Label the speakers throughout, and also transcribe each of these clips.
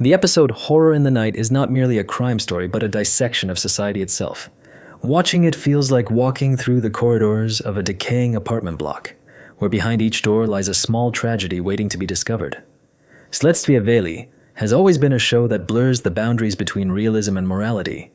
Speaker 1: The episode Horror in the Night is not merely a crime story, but a dissection of society itself. Watching it feels like walking through the corridors of a decaying apartment block, where behind each door lies a small tragedy waiting to be discovered. Следствие вели has always been a show that blurs the boundaries between realism and morality,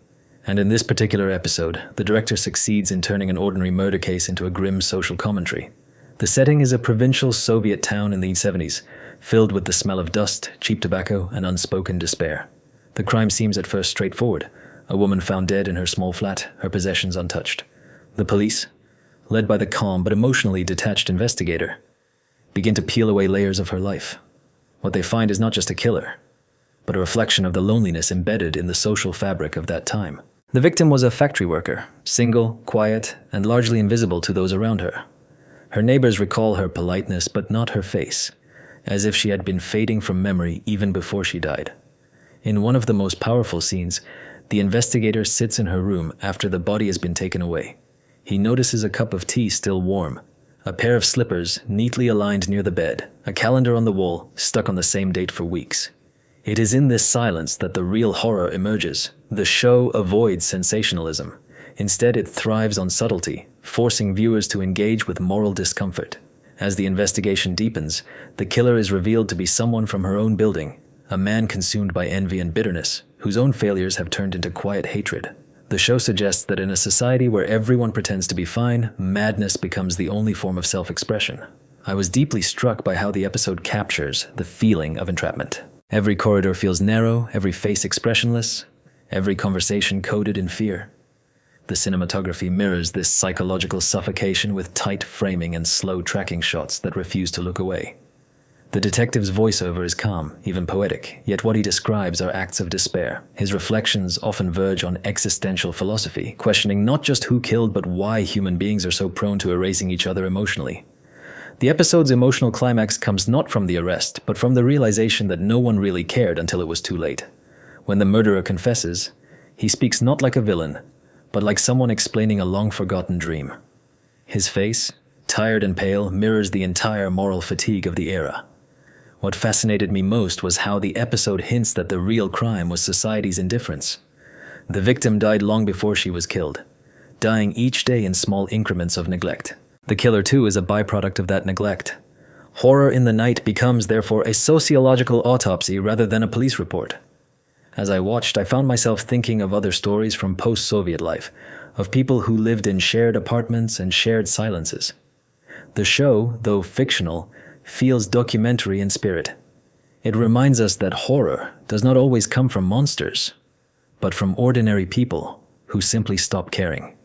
Speaker 1: and in this particular episode, the director succeeds in turning an ordinary murder case into a grim social commentary. The setting is a provincial Soviet town in the 70s, filled with the smell of dust, cheap tobacco, and unspoken despair. The crime seems at first straightforward. A woman found dead in her small flat, her possessions untouched. The police, led by the calm but emotionally detached investigator, begin to peel away layers of her life. What they find is not just a killer, but a reflection of the loneliness embedded in the social fabric of that time. The victim was a factory worker, single, quiet, and largely invisible to those around her. Her neighbors recall her politeness, but not her face, as if she had been fading from memory even before she died. In one of the most powerful scenes, the investigator sits in her room after the body has been taken away. He notices a cup of tea still warm, a pair of slippers neatly aligned near the bed, a calendar on the wall stuck on the same date for weeks. It is in this silence that the real horror emerges. The show avoids sensationalism. Instead, it thrives on subtlety, forcing viewers to engage with moral discomfort. As the investigation deepens, the killer is revealed to be someone from her own building, a man consumed by envy and bitterness, whose own failures have turned into quiet hatred. The show suggests that in a society where everyone pretends to be fine, madness becomes the only form of self-expression. I was deeply struck by how the episode captures the feeling of entrapment. Every corridor feels narrow, every face expressionless, every conversation coded in fear. The cinematography mirrors this psychological suffocation with tight framing and slow tracking shots that refuse to look away. The detective's voiceover is calm, even poetic, yet what he describes are acts of despair. His reflections often verge on existential philosophy, questioning not just who killed but why human beings are so prone to erasing each other emotionally. The episode's emotional climax comes not from the arrest, but from the realization that no one really cared until it was too late. When the murderer confesses, he speaks not like a villain, but like someone explaining a long-forgotten dream. His face, tired and pale, mirrors the entire moral fatigue of the era. What fascinated me most was how the episode hints that the real crime was society's indifference. The victim died long before she was killed, dying each day in small increments of neglect. The killer, too, is a byproduct of that neglect. Horror in the Night becomes, therefore, a sociological autopsy rather than a police report. As I watched, I found myself thinking of other stories from post-Soviet life, of people who lived in shared apartments and shared silences. The show, though fictional, feels documentary in spirit. It reminds us that horror does not always come from monsters, but from ordinary people who simply stop caring.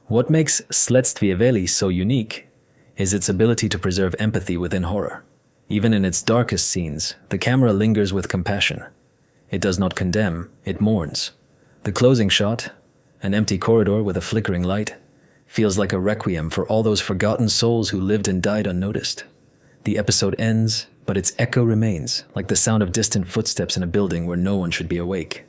Speaker 1: What makes Следствие вели so unique is its ability to preserve empathy within horror. Even in its darkest scenes, the camera lingers with compassion. It does not condemn, it mourns. The closing shot, an empty corridor with a flickering light, feels like a requiem for all those forgotten souls who lived and died unnoticed. The episode ends, but its echo remains, like the sound of distant footsteps in a building where no one should be awake.